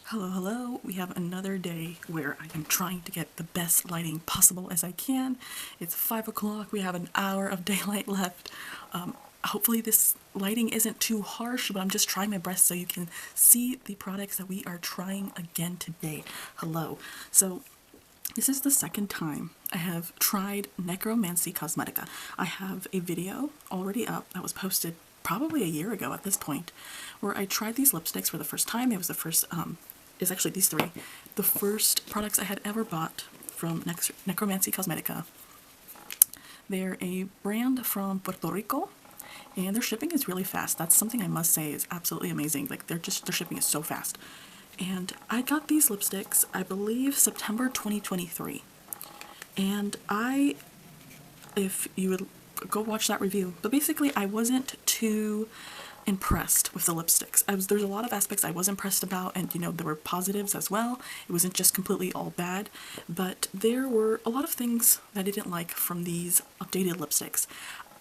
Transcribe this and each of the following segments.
Hello, hello. We have another day where I am trying to get the best lighting possible as I can. It's 5 o'clock. We have an hour of daylight left. Hopefully this lighting isn't too harsh, but I'm just trying my best so you can see the products that we are trying again today. Hello. So this is the second time I have tried Necromancy Cosmetica. I have a video already up that was posted probably a year ago at this point, where I tried these lipsticks for the first time. It was the first, it's actually these three, the first products I had ever bought from Necromancy Cosmetica. They're a brand from Puerto Rico, and their shipping is really fast. That's something I must say is absolutely amazing. Like, their shipping is so fast. And I got these lipsticks, I believe, September 2023. And if you would go watch that review, but basically I wasn't too impressed with the lipsticks. There's a lot of aspects I was impressed about, and there were positives as well. It wasn't just completely all bad, but there were a lot of things that I didn't like from these updated lipsticks.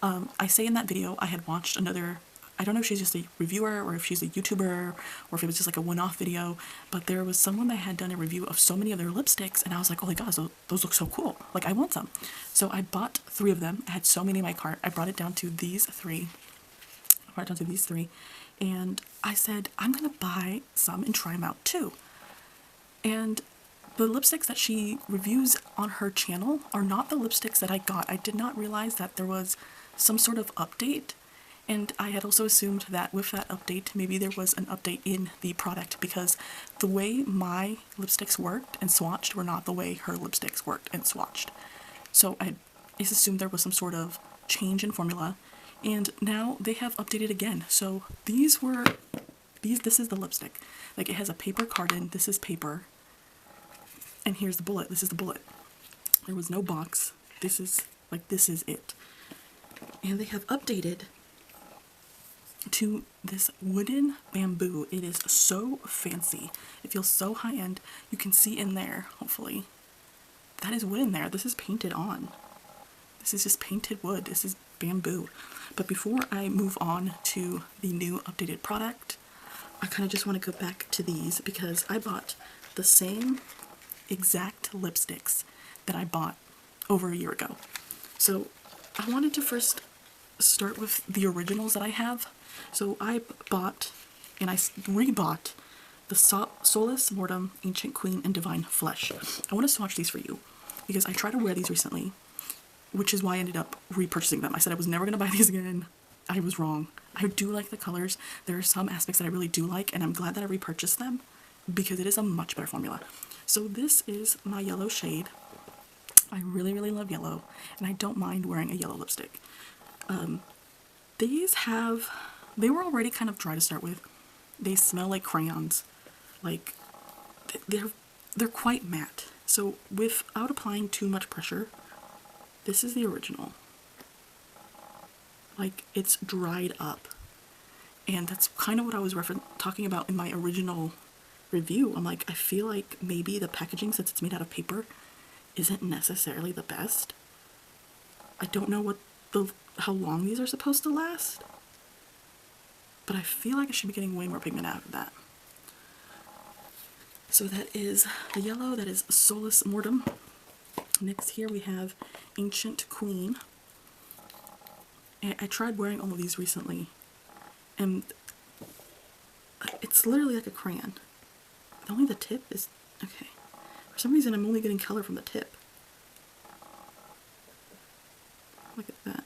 I say in that video I had watched another, I don't know if she's just a reviewer or if she's a YouTuber or if it was just like a one-off video, but there was someone that had done a review of so many of their lipsticks, and I was like, oh my gosh, those look so cool. Like, I want some. So I bought 3 of them. I had so many in my cart. I brought it down to these three. And I said, I'm gonna buy some and try them out too. And the lipsticks that she reviews on her channel are not the lipsticks that I got. I did not realize that there was some sort of update, and I had also assumed that with that update maybe there was an update in the product, because the way my lipsticks worked and swatched were not the way her lipsticks worked and swatched. So I just assumed there was some sort of change in formula, and now they have updated again. So this is the lipstick. Like, it has a paper carton, this is paper, and here's the bullet. This is the bullet. There was no box. This is it. And they have updated to this wooden bamboo. It is so fancy. It feels so high-end. You can see in there, hopefully, that is wood in there. This is painted on. This is just painted wood. This is bamboo. But before I move on to the new updated product, I kind of just want to go back to these, because I bought the same exact lipsticks that I bought over a year ago. So I wanted to first start with the originals that I have. So I bought, and I rebought, the Solis, Mortem, Ancient Queen, and Divine Flesh. I want to swatch these for you, because I tried to wear these recently, which is why I ended up repurchasing them. I said I was never going to buy these again. I was wrong. I do like the colors. There are some aspects that I really do like, and I'm glad that I repurchased them, because it is a much better formula. So this is my yellow shade. I really, really love yellow, and I don't mind wearing a yellow lipstick. They were already kind of dry to start with. They smell like crayons. Like, they're quite matte. So without applying too much pressure, this is the original. Like, it's dried up. And that's kind of what I was talking about in my original review. I'm like, I feel like maybe the packaging, since it's made out of paper, isn't necessarily the best. I don't know how long these are supposed to last, but I feel like I should be getting way more pigment out of that. So that is the yellow, that is Solis Mortem. Next here we have Ancient Queen. And I tried wearing all of these recently, and it's literally like a crayon. Only the tip is, okay. For some reason I'm only getting color from the tip. Look at that.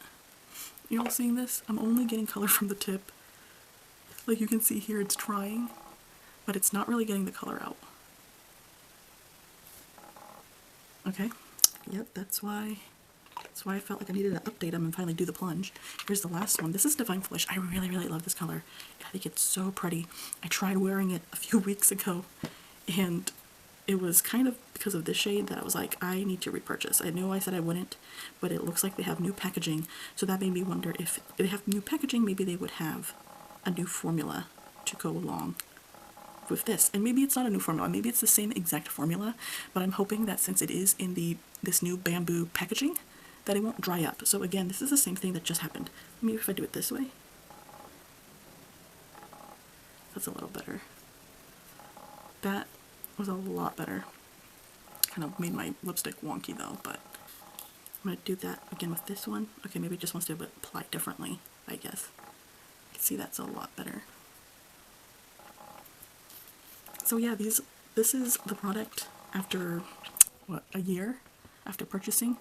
You all seeing this? I'm only getting color from the tip. Like, you can see here it's drying, but it's not really getting the color out. Okay. Yep, that's why I felt like I needed to update them and finally do the plunge. Here's the last one. This is Divine Flesh. I really, really love this color. I think it's so pretty. I tried wearing it a few weeks ago, and it was kind of because of this shade that I was like, I need to repurchase. I know I said I wouldn't, but it looks like they have new packaging, so that made me wonder if they have new packaging, maybe they would have a new formula to go along with this. And maybe it's not a new formula, maybe it's the same exact formula, but I'm hoping that since it is in this new bamboo packaging, that it won't dry up. So again, this is the same thing that just happened. Maybe if I do it this way. That's a little better. That was a lot better. Kind of made my lipstick wonky though, but I'm going to do that again with this one. Okay, maybe it just wants to apply differently, I guess. You can see that's a lot better. So yeah, this is the product after, what, a year after purchasing.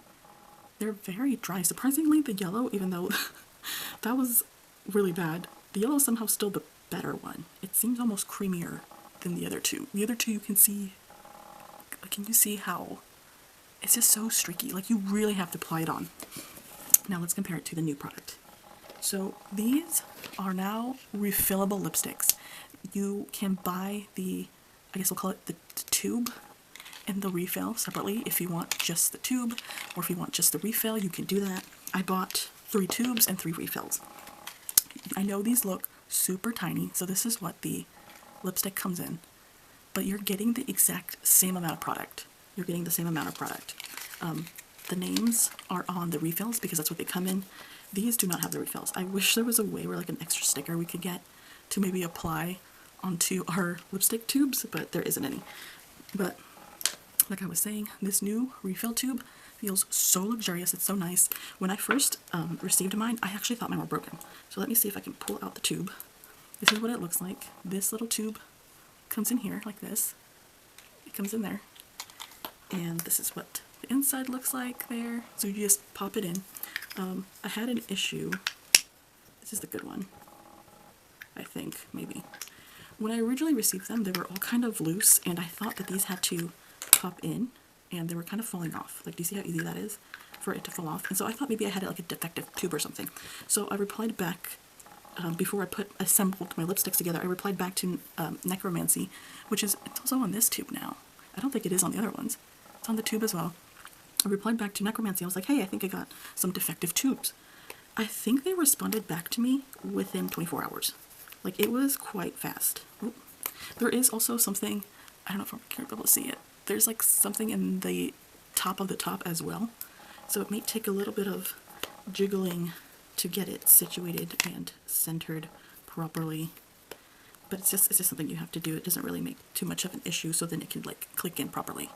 They're very dry. Surprisingly, the yellow, even though that was really bad, the yellow is somehow still the better one. It seems almost creamier than the other two. The other two you can see, can you see how it's just so streaky? Like, you really have to apply it on. Now let's compare it to the new product. So these are now refillable lipsticks. You can buy the, I guess we'll call it the tube and the refill separately if you want just the tube, or if you want just the refill, you can do that. I bought 3 tubes and 3 refills. I know these look super tiny, so this is what the lipstick comes in, but you're getting the exact same amount of product. You're getting the same amount of product. The names are on the refills because that's what they come in. These do not have the refills. I wish there was a way where like an extra sticker we could get to maybe apply onto our lipstick tubes, but there isn't any. But like I was saying, this new refill tube feels so luxurious. It's so nice. When I first received mine, I actually thought mine were broken. So let me see if I can pull out the tube. This is what it looks like. This little tube comes in here like this. It comes in there. And this is what the inside looks like there. So you just pop it in. I had an issue. This is the good one, I think, maybe. When I originally received them, they were all kind of loose, and I thought that these had to pop in, and they were kind of falling off. Like, do you see how easy that is for it to fall off? And so I thought maybe I had like a defective tube or something. So I replied back, before I assembled my lipsticks together, I replied back to Necromancy, which is, it's also on this tube now. I don't think it is on the other ones. It's on the tube as well. I replied back to Necromancy. I was like, hey, I think I got some defective tubes. I think they responded back to me within 24 hours. Like, it was quite fast. Oop. There is also something, I don't know if I'm going to be able to see it. There's like something in the top of the top as well. So it may take a little bit of jiggling to get it situated and centered properly. But it's just something you have to do. It doesn't really make too much of an issue, so then it can like click in properly.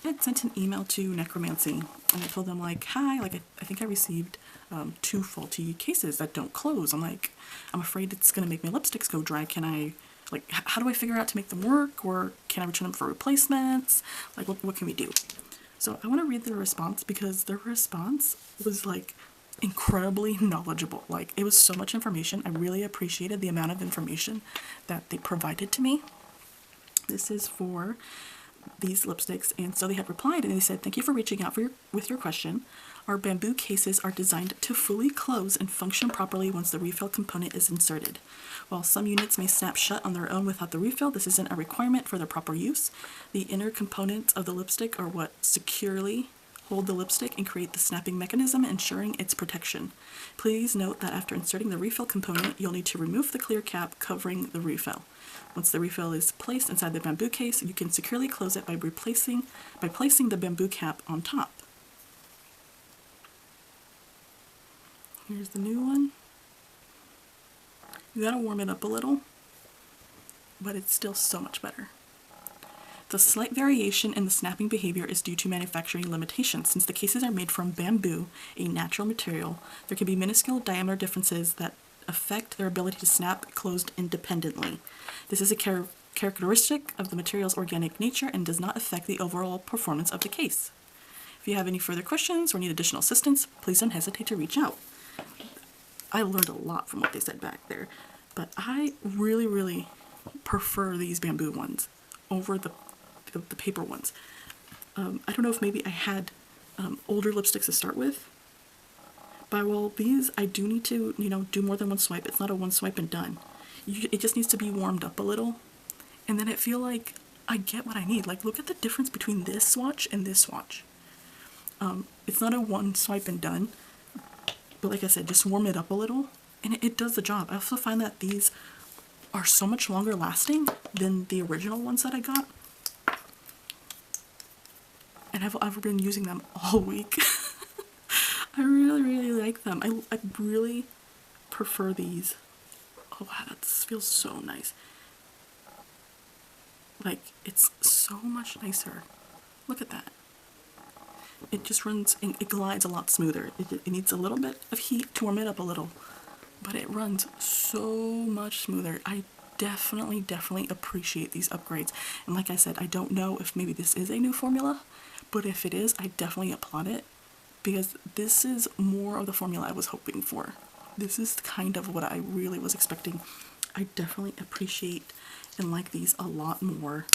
I had sent an email to Necromancy, and I told them like, hi, like I think I received 2 faulty cases that don't close. I'm like, I'm afraid it's gonna make my lipsticks go dry. Can I, like, how do I figure out to make them work, or can I return them for replacements? Like, what can we do? So I want to read their response, because their response was like incredibly knowledgeable. Like, it was so much information. I really appreciated the amount of information that they provided to me. This is for these lipsticks, and so they had replied, and they said, thank you for reaching out with your question. Our bamboo cases are designed to fully close and function properly once the refill component is inserted. While some units may snap shut on their own without the refill, this isn't a requirement for their proper use. The inner components of the lipstick are what securely hold the lipstick and create the snapping mechanism, ensuring its protection. Please note that after inserting the refill component, you'll need to remove the clear cap covering the refill. Once the refill is placed inside the bamboo case, you can securely close it by placing the bamboo cap on top. Here's the new one. You gotta warm it up a little, but it's still so much better. The slight variation in the snapping behavior is due to manufacturing limitations. Since the cases are made from bamboo, a natural material, there can be minuscule diameter differences that affect their ability to snap closed independently. This is a characteristic of the material's organic nature and does not affect the overall performance of the case. If you have any further questions or need additional assistance, please don't hesitate to reach out. I learned a lot from what they said back there, but I really, really prefer these bamboo ones over the paper ones. I don't know if maybe I had older lipsticks to start with, but well, these I do need to, do more than one swipe. It's not a one swipe and done. It just needs to be warmed up a little, and then I feel like I get what I need. Like, look at the difference between this swatch and this swatch. It's not a one swipe and done, but like I said, just warm it up a little, and it does the job. I also find that these are so much longer lasting than the original ones that I got. And I've been using them all week. I really, really like them. I really prefer these. Oh wow, that feels so nice. Like, it's so much nicer. Look at that. It just runs, and it glides a lot smoother. It needs a little bit of heat to warm it up a little, but it runs so much smoother. I definitely appreciate these upgrades. And like I said, I don't know if maybe this is a new formula, but if it is, I definitely applaud it, because this is more of the formula I was hoping for. This is kind of what I really was expecting. I definitely appreciate and like these a lot more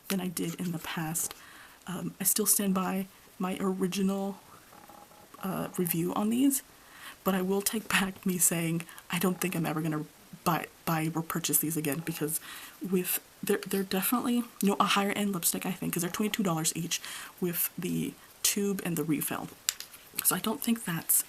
than I did in the past. I still stand by my original review on these, but I will take back me saying I don't think I'm ever gonna buy or purchase these again, because with they're definitely, you know, a higher end lipstick, I think, because they're $22 each with the tube and the refill. So I don't think that's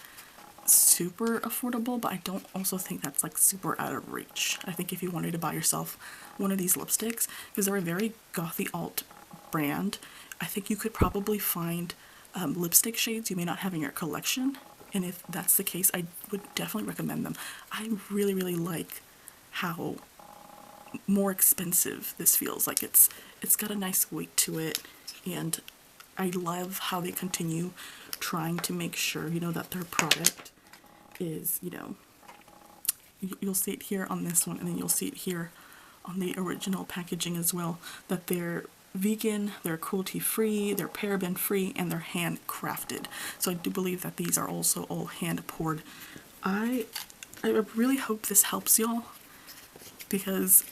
super affordable, but I don't also think that's like super out of reach. I think if you wanted to buy yourself one of these lipsticks, because they're a very gothy alt brand, I think you could probably find lipstick shades you may not have in your collection, and if that's the case, I would definitely recommend them. I really like how more expensive this feels. Like it's got a nice weight to it, and I love how they continue trying to make sure, you know, that their product is, you know, you'll see it here on this one, and then you'll see it here on the original packaging as well, that they're vegan, they're cruelty-free, they're paraben-free, and they're handcrafted. So I do believe that these are also all hand-poured. I really hope this helps y'all, because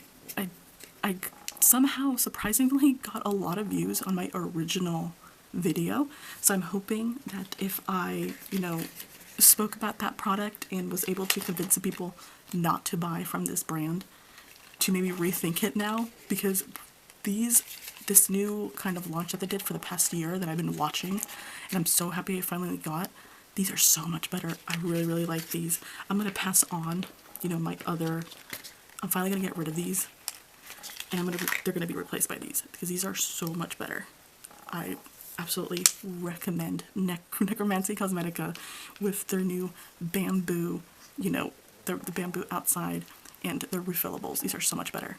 I somehow surprisingly got a lot of views on my original video. So I'm hoping that if I, you know, spoke about that product and was able to convince people not to buy from this brand, to maybe rethink it now, because this new kind of launch that they did for the past year that I've been watching, and I'm so happy I finally got, these are so much better. I really like these. I'm gonna pass on, you know, my other, I'm finally gonna get rid of these, and they're gonna be replaced by these, because these are so much better. I absolutely recommend Necromancy Cosmetica with their new bamboo, you know, the bamboo outside and their refillables. These are so much better.